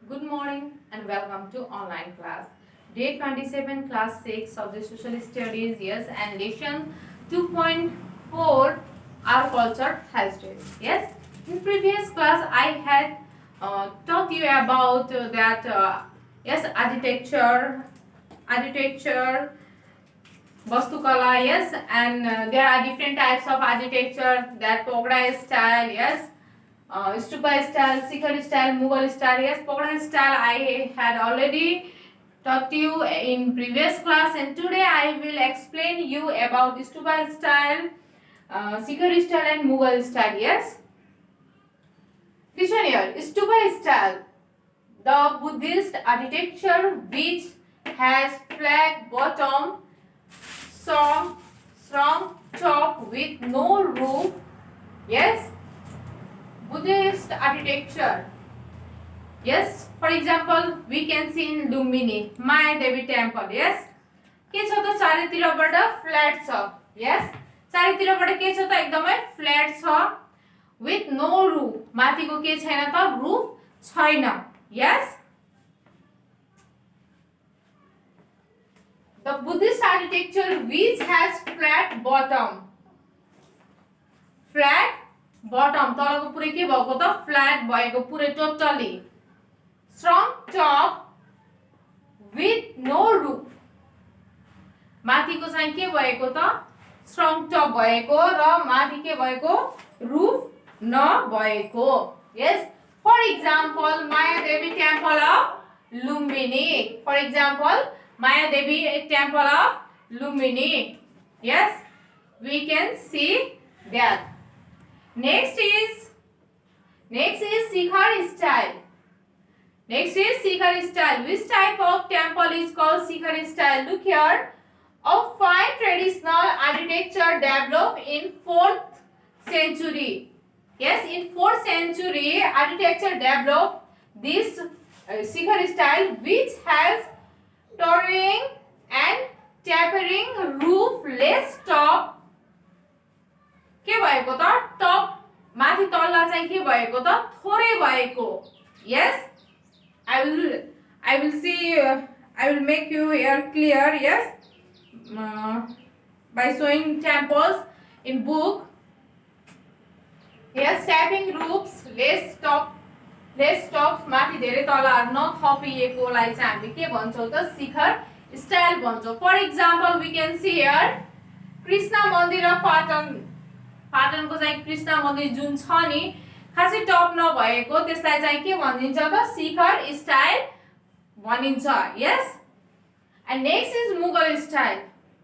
Good morning and welcome to online class. Day 27, class 6 of the social studies, yes, and lesson 2.4, our culture heritage. Yes, in previous class I had taught you about that yes, architecture, Vastukala, yes, and there are different types of architecture, that Pogra style, yes, Stupa style, Sikhar style, Mughal style, yes, Pogra style I had already taught you in previous class, and today I will explain you about Stupa style, Sikhar style and Mughal style, yes. This one here, Stupa style, the Buddhist architecture which has flat bottom, strong top with no roof, yes, Buddhist architecture. Yes, for example, we can see in Lumbini, Maya Devi temple. Yes, के छ त चारैतिरबाट flat छ. Yes, चारैतिरबाट के छ त एकदमै flat छ with no roof. माथिको के छैन त रूफ छैन. Yes, the Buddhist architecture which has flat bottom. Flat bottom, तलको पुरै के भएको त फ्ल्याट भएको पुरै totally. Strong top with no roof. माथिको चाहिँ के भएको त स्ट्रङ टप भएको र माथि के भएको रूफ नभएको. Yes, for example Mayadevi temple of Lumbini. For example Mayadevi temple of Lumbini. Yes, we can see that. Next is Sikhar style. Next is Sikhar style. Which type of temple is called Sikhar style? Look here. A fine traditional architecture developed in 4th century. Yes, in 4th century, architecture developed this Sikhar style which has towering and tapering roof, less top. के भएको त टप माथि तल्ला चाहिँ के भएको त थोरै भएको. Yes, I will make you here clear. Yes, by showing temples in book. Yes, stepping roofs, less tops माथि धेरै तलाहरु नथपिएकोलाई चाहिँ हामीले के भन्छौं त शिखर स्टाइल भन्छौं. For example we can see here Krishna Mandir पाटनको चाहिँ कृष्ण मन्दिर जुन छ नि खासै टप नभएको त्यसलाई चाहिँ के भनिन्छ त शिखर स्टाइल भनिन्छ. Yes, and next is Mughal style.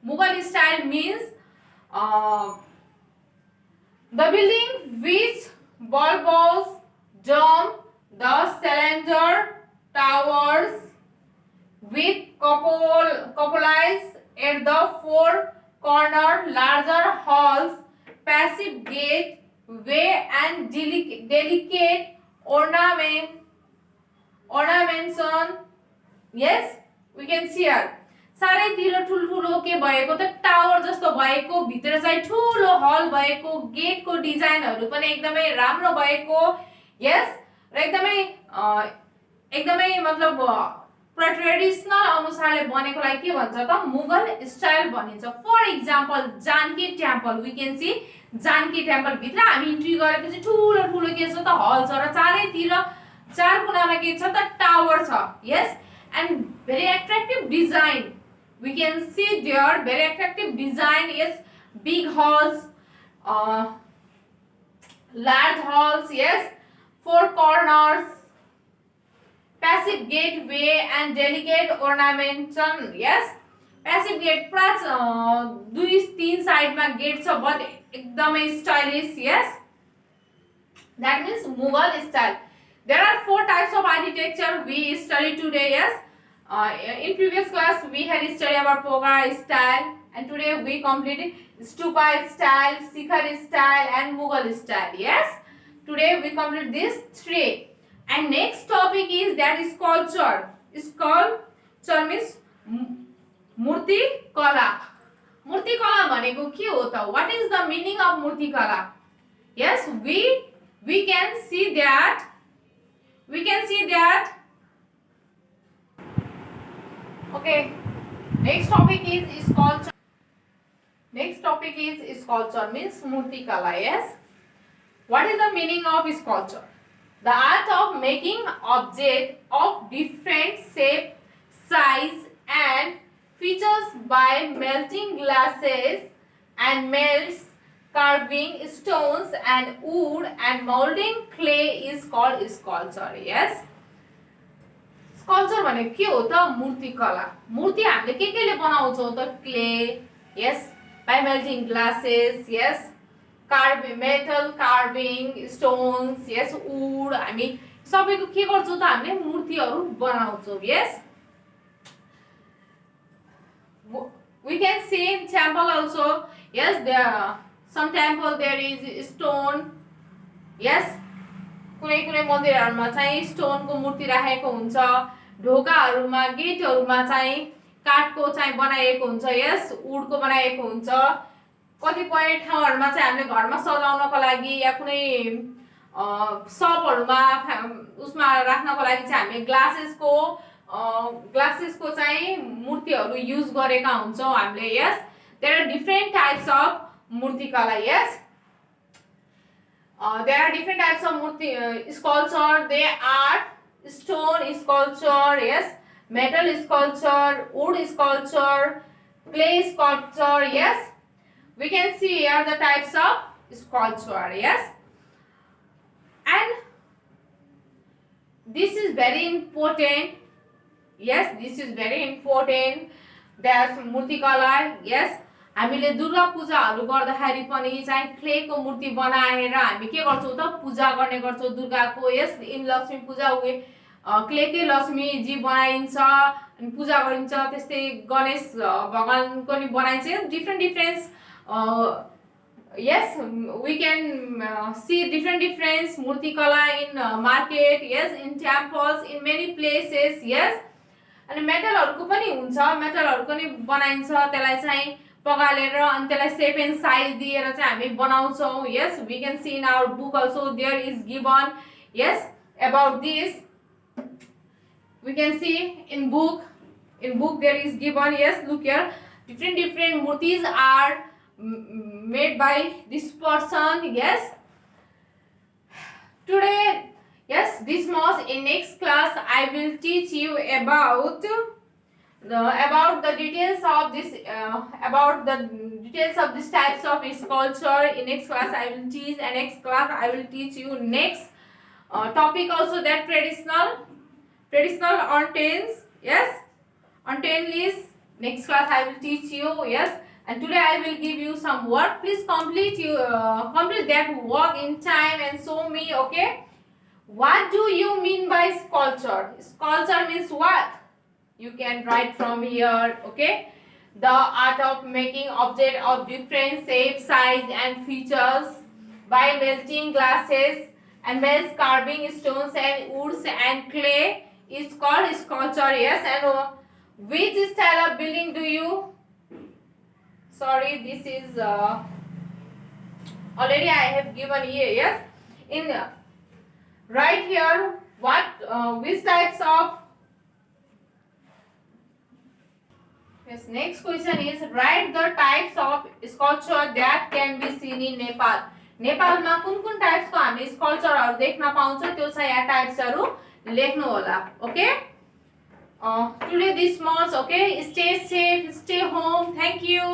Mughal style means the building which bulbous dome, the cylinder towers with cupolas at the four corner, larger halls, passive gateway and delicate ornamentation. Yes, we can see here. चारैतिर ठुलठुलो के भएको त tower जस्तो भएको, भित्र चाहिँ ठुलो हल भएको, गेटको डिजाइनहरु पनि एकदमै राम्रो भएको. यस, र एकदमै मतलब ट्रेडिसनल अनुसारले बनेकोलाई के भन्छ त मुगल स्टाइल भनिन्छ. For example Janaki temple. We can see Janaki temple भित्र हामी इन्ट्री गरेपछि ठुलो ठुलो के छ त हल छ र चारैतिर चार कुनामा के छ त टावर छ. Yes, and very attractive design. We can see there very attractive design. Yes, big halls, large halls. Yes, four corners, passive gateway and delicate ornamentation. Yes, passive gate plus दुई तीन साइड में gate छ but एकदमै stylish. Yes, that means Mughal style. There are 4 types of architecture we study today. Yes, in previous class we had studied about Pokhara style, and today we completed Stupa style, Sikhar style and Mughal style. Yes, today we complete these 3. And next topic is that is sculpture. Sculpture means मूर्ति कला. मूर्ति कला भनेको के हो त? What is the meaning of मूर्ति कला? Yes, we can see that Okay. Next topic is sculpture. Next topic is sculpture means murti kala. Yes. What is the meaning of sculpture? The art of making object of different shape, size and features by melting glasses and melts, carving stones and wood and molding clay is called sculpture. Yes. Sculpture भनेको के हो त मूर्ति कला मूर्ति हामीले केले बनाउँछौं त clay yes by melting glasses yes carving metal carving stones yes wood हामी सबैको के गर्छौं त हामीले मूर्तिहरु बनाउँछौं yes we can see in temple also yes there some temple there is stone yes कुनै कुनै मन्दिरहरुमा चाहिँ स्टोनको मूर्ति राखेको हुन्छ ढोकाहरुमा गेटहरुमा चाहिँ काठको चाहिँ बनाइएको हुन्छ यस वुडको बनाइएको हुन्छ कतिपय ठाउँहरुमा चाहिँ हामीले घरमा सजाउनको लागि या कुनै शपहरुमा उसमा राख्नको लागि चाहिँ हामीले ग्लासेसको चाहिँ मूर्तिहरु युज गरेका हुन्छौं हामीले yes there are different types of मूर्तिकला yes there are different types of murti sculpture. They are stone sculpture, yes, metal sculpture, wood sculpture, clay sculpture, yes. We can see here the types of sculpture, yes. And this is very important. Yes, this is very important. There's murtikala, yes. हामीले दुर्गा पूजाहरु गर्दाखेरि पनि चाहिँ क्लेको मूर्ति बनाएर हामी के गर्छौं त पूजा गर्ने गर्छौं दुर्गाको यस इन लक्ष्मी पूजा हुए क्लेकै लक्ष्मी जी बनाइन्छ अनि पूजा गरिन्छ त्यस्तै गणेश भगवानको नि बनाइन्छ different yes we can see different मूर्ति कला in market yes in temples in many places yes अनि मेटलहरुको पनि हुन्छ मेटलहरुको नि बनाइन्छ त्यसलाई चाहिँ पगालेर अनि त्यसलाई शेप एन्ड साइज दिएर चाहिँ हामी बनाउँछौं yes we can see in our book also there is given yes about this we can see in book there is given yes look here different murtis are made by this person yes today yes this much in next class I will teach you about the details of this types of sculpture in next class I will teach and next class I will teach you next topic also that traditional urns yes urn list next class I will teach you yes and today I will give you some work please complete that work in time and show me okay what do you mean by sculpture means what you can write from here okay the art of making object of different shape size and features by melting glasses and melts carving stones and woods and clay is called sculpture yes and which style of building do you sorry this is already I have given here yes in right here what which types of yes next question is write the types of sculpture that can be seen in Nepal नेपालमा कुन types को हामी स्कल्पचरहरु देख्न पाउँछ त्यो चाहिँ यहाँ टाइप्सहरु लेख्नु होला okay today this much okay stay safe stay home thank you